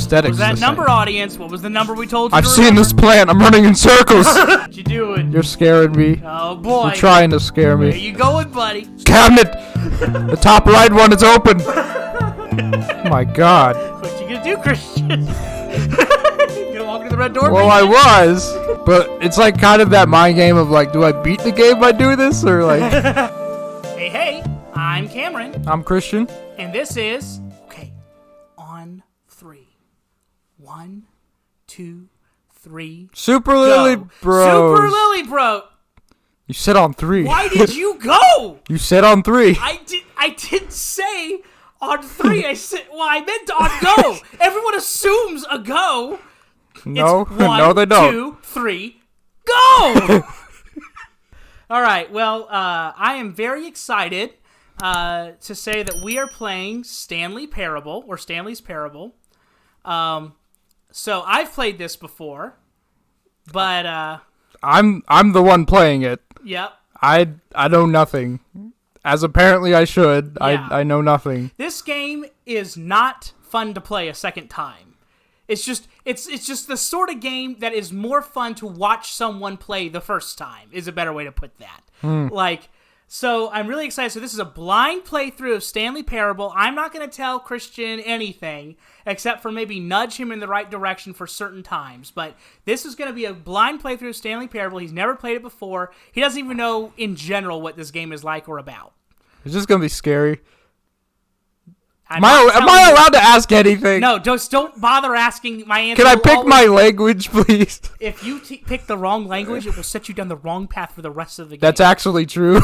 aesthetics. Was that number, audience? What was the number we told you? I've seen this plant. I'm running in circles. What you doing? You're scaring me. Oh boy. You're trying to scare me. Where you going, buddy? Cabinet. The top right one is open. Oh my God. What you gonna do, Christian? You gonna walk into the red door? Well, I was, but it's like kind of that mind game of like, do I beat the game by doing this or like? Hey, I'm Cameron. I'm Christian. And this is on 3. 1, 2, 3. Super Lilly Bros. Super Lilly Bro. You said on 3. Why did you go? You said on 3. I didn't say on 3. I meant on go. Everyone assumes a go. No, it's 1, no, they don't. 2, 3, go. All right. Well, I am very excited to say that we are playing Stanley Parable, or Stanley's Parable. So I've played this before, but I'm the one playing it. Yep. I know nothing, as apparently I should. Yeah. I know nothing. This game is not fun to play a second time. It's just the sort of game that is more fun to watch someone play the first time, is a better way to put that. So I'm really excited. So this is a blind playthrough of Stanley Parable. I'm not going to tell Christian anything except for maybe nudge him in the right direction for certain times. But this is going to be a blind playthrough of Stanley Parable. He's never played it before. He doesn't even know in general what this game is like or about. It's just going to be scary. Am I allowed to ask anything? No, just don't bother asking. My answer. Can I pick my language, please? If you pick the wrong language, it will set you down the wrong path for the rest of the game. That's actually true.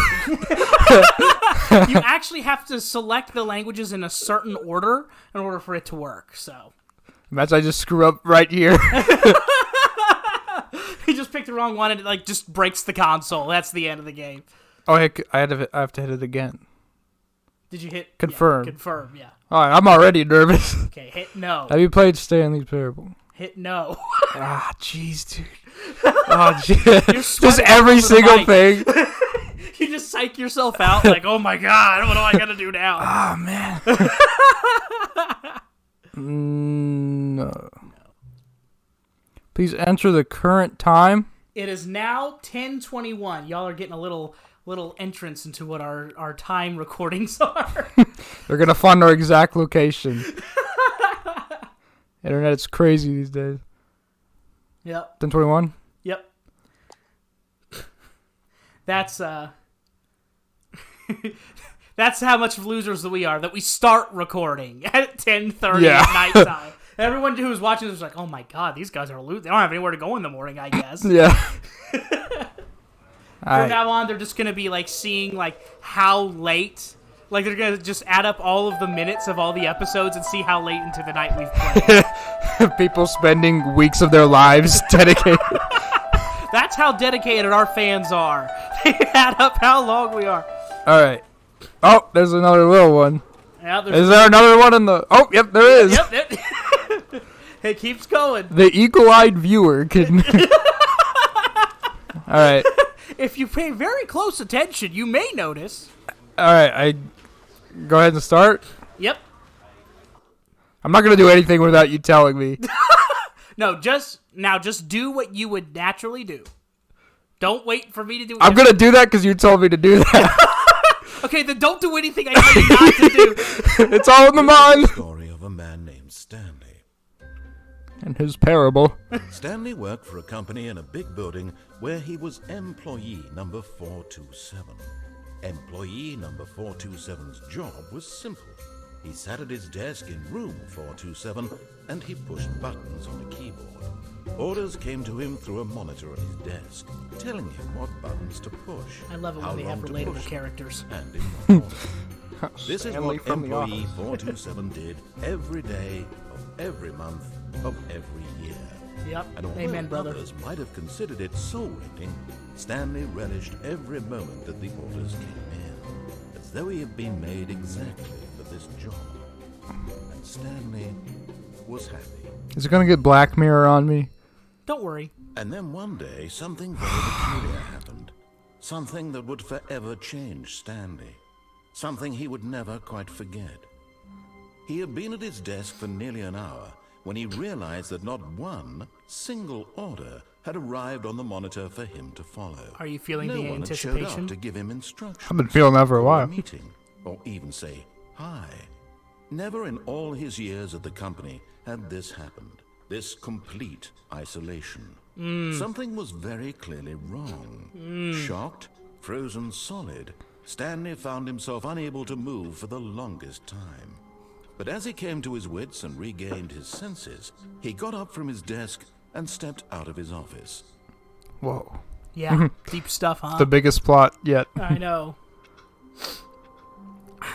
You actually have to select the languages in a certain order in order for it to work. So. Imagine I just screw up right here. He just picked the wrong one and it just breaks the console. That's the end of the game. Oh, heck, I have to hit it again. Did you hit confirm? Yeah, confirm, yeah. All right, I'm already nervous. Okay, hit no. Have you played Stanley Parable? Hit no. Jeez, dude. Oh, jeez. Just every single thing. You just psych yourself out like, oh my God, what do I gotta do now? Oh, man. No. Please enter the current time. It is now 10:21. Y'all are getting a little entrance into what our time recordings are. They're gonna find our exact location. Internet is crazy these days. Yep. 10:21. Yep. That's that's how much losers that we are. That we start recording at 10:30 at nighttime. Everyone who's watching this is like, oh my God, these guys are losers. They don't have anywhere to go in the morning, I guess. Yeah. From now on, they're just going to be, seeing, how late... they're going to just add up all of the minutes of all the episodes and see how late into the night we've played. People spending weeks of their lives dedicated. That's how dedicated our fans are. They add up how long we are. All right. Oh, there's another little one. Yeah, is there another one in the... Oh, yep, there is. Yep. It keeps going. The eagle-eyed viewer can... All right. If you pay very close attention, you may notice. All right, I go ahead and start. Yep. I'm not gonna do anything without you telling me. No, just do what you would naturally do. Don't wait for me to do it. I'm gonna do that because you told me to do that. Okay, then don't do anything I tell you not to do. It's all in the mind. Story of a man named Stanley. And his parable. Stanley worked for a company in a big building where he was employee number 427. Employee number 427's job was simple. He sat at his desk in room 427 and he pushed buttons on a keyboard. Orders came to him through a monitor on his desk, telling him what buttons to push. I love it when they have relatable characters. And in what order. This is Stanley what from the employee office. 427 did every day of every month of every year. Yep. And although Amen, brother. others might have considered it soul-rending, Stanley relished every moment that the orders came in, as though he had been made exactly for this job. And Stanley was happy. Is it gonna get Black Mirror on me? Don't worry. And then one day, something very peculiar happened. Something that would forever change Stanley. Something he would never quite forget. He had been at his desk for nearly an hour when he realized that not one single order had arrived on the monitor for him to follow. Are you feeling no the one had showed anticipation? up to give him instructions. I've been feeling that for a or while. meeting, or even say hi. Never in all his years at the company had this happened. This complete isolation. Something was very clearly wrong. Shocked, frozen solid, Stanley found himself unable to move for the longest time. But as he came to his wits and regained his senses, he got up from his desk and stepped out of his office. Whoa. Yeah, deep stuff, huh? The biggest plot yet. I know.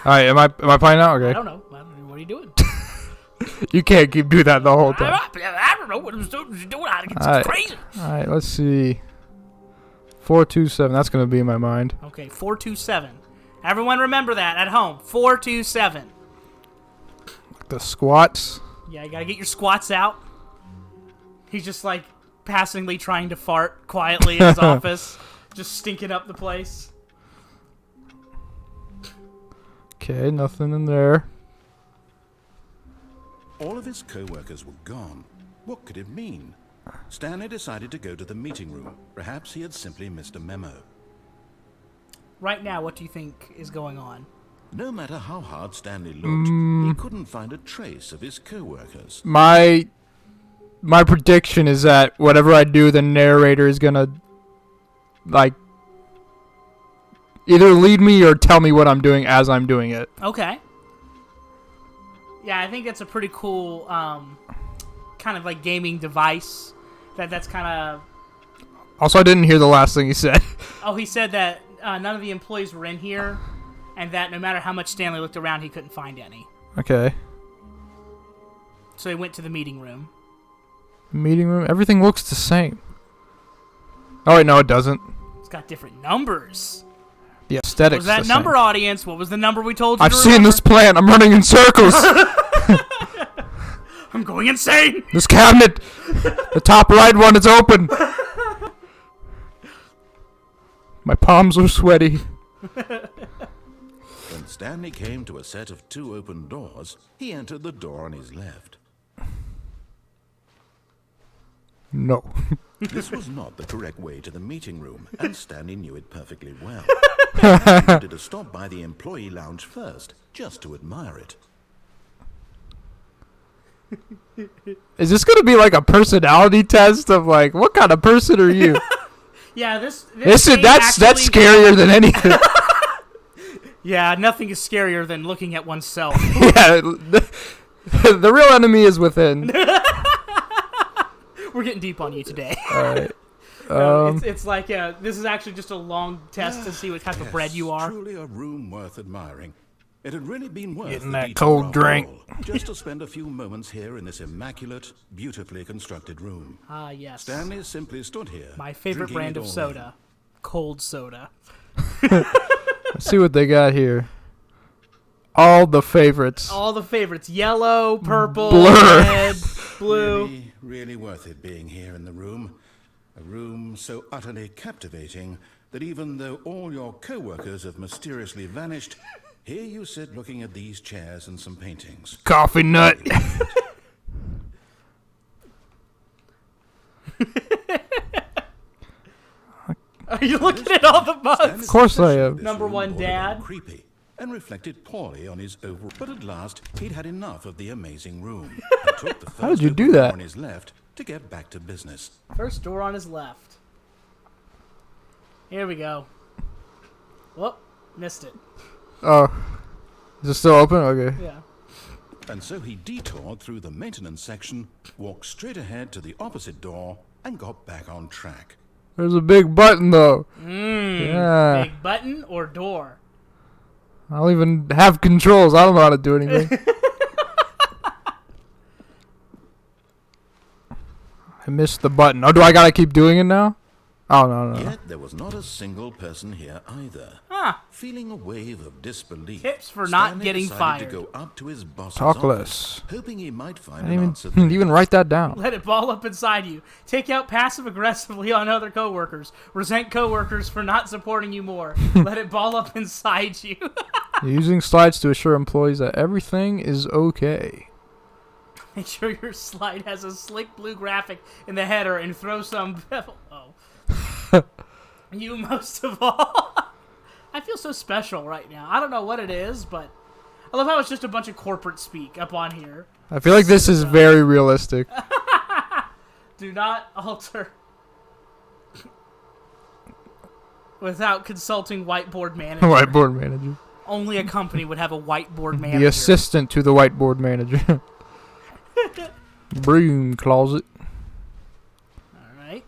Alright, am I playing now? I Okay. don't know. What are you doing? You can't keep doing that the whole time. I don't know what I'm doing. It's Alright. crazy. Alright, let's see. 427, that's going to be in my mind. Okay, 427. Everyone remember that at home. 427. The squats. Yeah, you gotta get your squats out. He's just like passingly trying to fart quietly in his office, just stinking up the place. Okay, nothing in there. All of his co-workers were gone. What could it mean? Stanley decided to go to the meeting room. Perhaps he had simply missed a memo. Right now, what do you think is going on? No matter how hard Stanley looked, he couldn't find a trace of his co-workers. My prediction is that whatever I do, the narrator is gonna, like, either lead me or tell me what I'm doing as I'm doing it. Okay. Yeah, I think that's a pretty cool, kind of like gaming device. That's kind of... Also, I didn't hear the last thing he said. Oh, he said that none of the employees were in here, and that no matter how much Stanley looked around, he couldn't find any. Okay. So he went to the meeting room. Meeting room. Everything looks the same. Oh, wait, no, it doesn't. It's got different numbers. The What aesthetics was that the number, same. audience? What was the number we told you I've to seen remember? this plan. I'm running in circles. I'm going insane! This cabinet. The top right one is open. My palms are sweaty. When Stanley came to a set of 2 open doors, he entered the door on his left. No. This was not the correct way to the meeting room, and Stanley knew it perfectly well. He wanted to stop by the employee lounge first, just to admire it. Is this going to be like a personality test of like, what kind of person are you? Yeah, this Listen, game that's actually- scarier than anything. Yeah, nothing is scarier than looking at oneself. Yeah, the real enemy is within. We're getting deep on you today. All right. No, it's like this is actually just a long test to see what type of bread you are. Truly a room worth admiring. It had really been worth Getting the that detour cold after drink. all, just to spend a few moments here in this immaculate, beautifully constructed room. Ah, yes. Stanley simply stood here. My favorite drinking brand it of all soda. Cold soda. Let's see what they got here. All the favorites. All the favorites. Yellow, purple, Blur. red, blue. Really, really worth it being here in the room. A room so utterly captivating that even though all your co-workers have mysteriously vanished, here you sit looking at these chairs and some paintings. Coffee nut. Are you looking at all the bugs? Of course I am. Number one, Dad. Creepy and reflected poorly on his overall. But at last, he'd had enough of the amazing room. And took the How did first you do open door that? on his left to get back to business. First door on his left. Here we go. Whoop. Missed it. Oh. Is it still open? Okay. Yeah. And so he detoured through the maintenance section, walked straight ahead to the opposite door, and got back on track. There's a big button though. Yeah. Big button or door? I don't even have controls. I don't know how to do anything. I missed the button. Oh, do I gotta keep doing it now? Oh, no. Yet there was not a single person here either. Huh. Feeling a wave of disbelief, Tips for not Stanley getting decided fired. to go up to his boss's Talk office, less. hoping he might find I an didn't answer there. even write that down. Let it ball up inside you. Take out passive aggressively on other coworkers. Resent coworkers for not supporting you more. Let it ball up inside you. Using slides to assure employees that everything is okay. Make sure your slide has a slick blue graphic in the header and throw some bevel. Oh. You most of all. I feel so special right now. I don't know what it is, but I love how it's just a bunch of corporate speak up on here. I feel like this is very realistic. Do not alter without consulting whiteboard manager. Whiteboard manager. Only a company would have a whiteboard manager. The assistant to the whiteboard manager. Broom closet. Alright.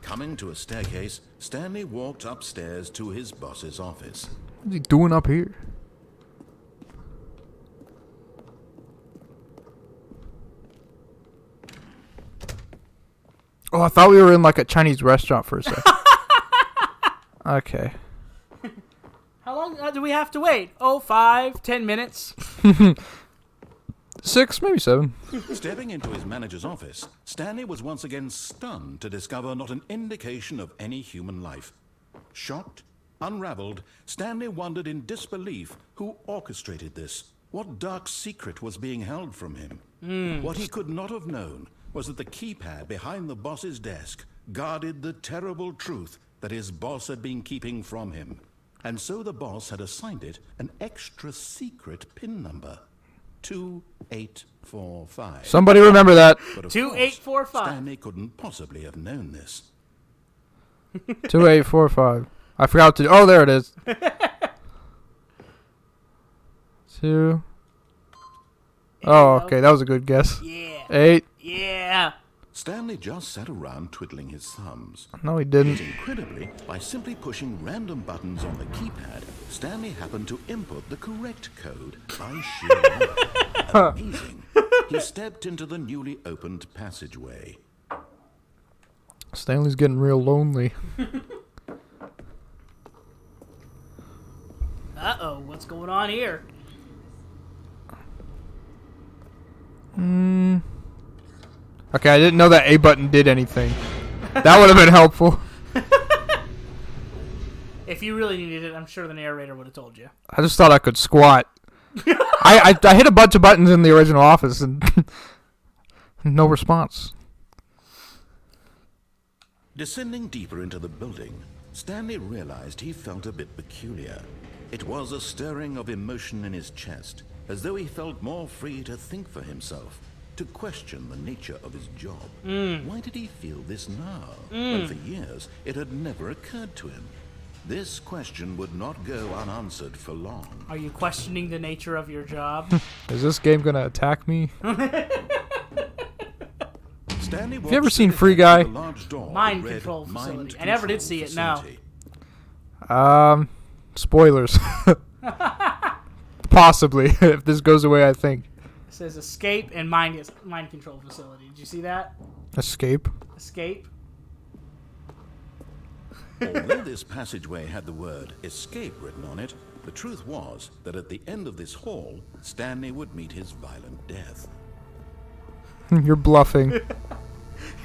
Coming to a staircase, Stanley walked upstairs to his boss's office. What's he doing up here? Oh, I thought we were in like a Chinese restaurant for a second. Okay. How long do we have to wait? Oh, 5, 10 minutes? 6, maybe 7. Stepping into his manager's office, Stanley was once again stunned to discover not an indication of any human life. Shocked, unraveled, Stanley wondered in disbelief who orchestrated this. What dark secret was being held from him? What he could not have known was that the keypad behind the boss's desk guarded the terrible truth that his boss had been keeping from him. And so the boss had assigned it an extra secret PIN number. 2845. Somebody remember that. But of 2845. course, Stanley couldn't possibly have known this. 2845. I forgot to. Oh, there it is. 2. Oh, okay. That was a good guess. Yeah. 8. Yeah. Stanley just sat around twiddling his thumbs. No, he didn't. Yet incredibly, by simply pushing random buttons on the keypad, Stanley happened to input the correct code by sheer luck. Amazing. He stepped into the newly opened passageway. Stanley's getting real lonely. Uh-oh, what's going on here? Okay, I didn't know that A button did anything. That would have been helpful. If you really needed it, I'm sure the narrator would have told you. I just thought I could squat. I hit a bunch of buttons in the original Office and no response. Descending deeper into the building, Stanley realized he felt a bit peculiar. It was a stirring of emotion in his chest, as though he felt more free to think for himself, to question the nature of his job. Why did he feel this now, when for years it had never occurred to him? This question would not go unanswered for long. Are you questioning the nature of your job? Is this game gonna attack me? Stanley Have you ever seen Free Guy? Mind control facility. I never did see it, no. Spoilers. Possibly, if this goes away, I think. It says escape and mind control facility. Did you see that? Escape? Escape? Although this passageway had the word escape written on it, the truth was that at the end of this hall, Stanley would meet his violent death. You're bluffing.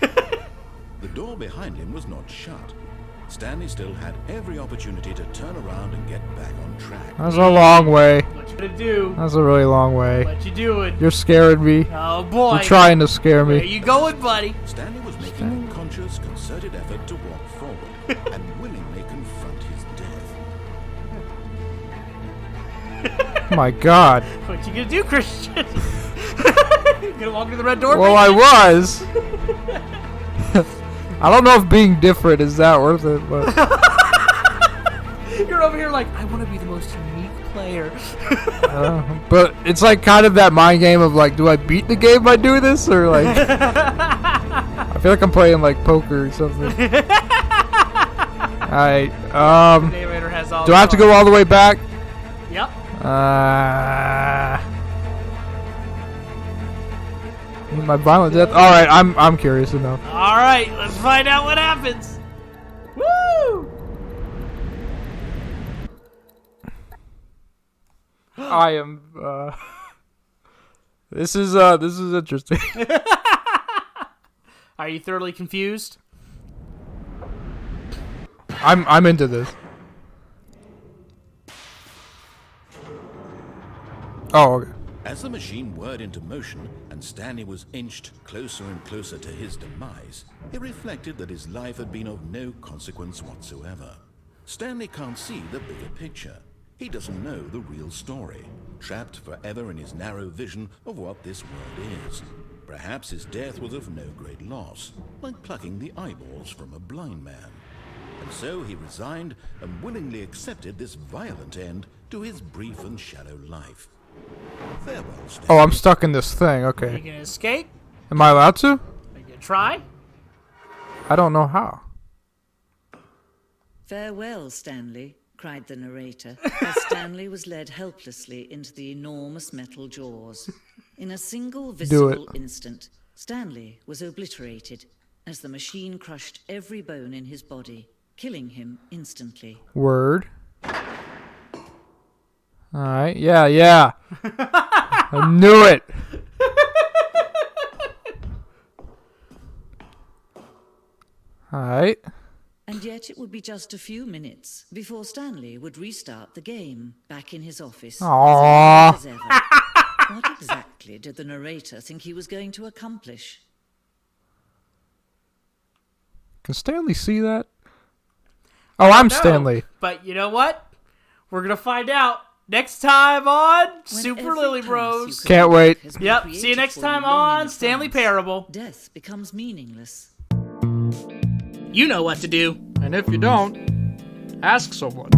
The door behind him was not shut. Stanley still had every opportunity to turn around and get back on track. That's a long way. What you gonna do? That's a really long way. What you doing? You're scaring me. Oh boy. You're trying to scare Where me. you going, buddy? Stanley was making a conscious, concerted effort to walk forward and willingly confront his death. My God. What you gonna do, Christian? You gonna walk through the red door? Well, I was. I don't know if being different is that worth it, but You're over here like, I want to be the most unique player. but it's like kind of that mind game of like, do I beat the game by doing this or like? I feel like I'm playing like poker or something. All right. Narrator has all Do I have to go all the way back? Yep. My violent death. All right, I'm curious to know. All right, let's find out what happens. Woo! I am. This is interesting. Are you thoroughly confused? I'm into this. Oh, okay. As the machine whirred into motion and Stanley was inched closer and closer to his demise, he reflected that his life had been of no consequence whatsoever. Stanley can't see the bigger picture. He doesn't know the real story, trapped forever in his narrow vision of what this world is. Perhaps his death was of no great loss, like plucking the eyeballs from a blind man. And so he resigned and willingly accepted this violent end to his brief and shallow life. Farewell, Stanley. Oh, I'm stuck in this thing. Are you Okay. gonna escape? Am I allowed to? Are you gonna try? I don't know how. Farewell, Stanley, cried the narrator, as Stanley was led helplessly into the enormous metal jaws. In a single visceral instant, Stanley was obliterated as the machine crushed every bone in his body, killing him instantly. Word. Alright, yeah. I knew it. Alright. And yet it would be just a few minutes before Stanley would restart the game back in his office. Aww. As ever. What exactly did the narrator think he was going to accomplish? Can Stanley see that? Oh, I'm No, Stanley. But you know what? We're gonna find out next time on When Super every Lily path Bros. you could Can't make wait. has been Yep, created see you next for time long in on Stanley advance, Parable. Death becomes meaningless. You know what to do. And if you don't, ask someone.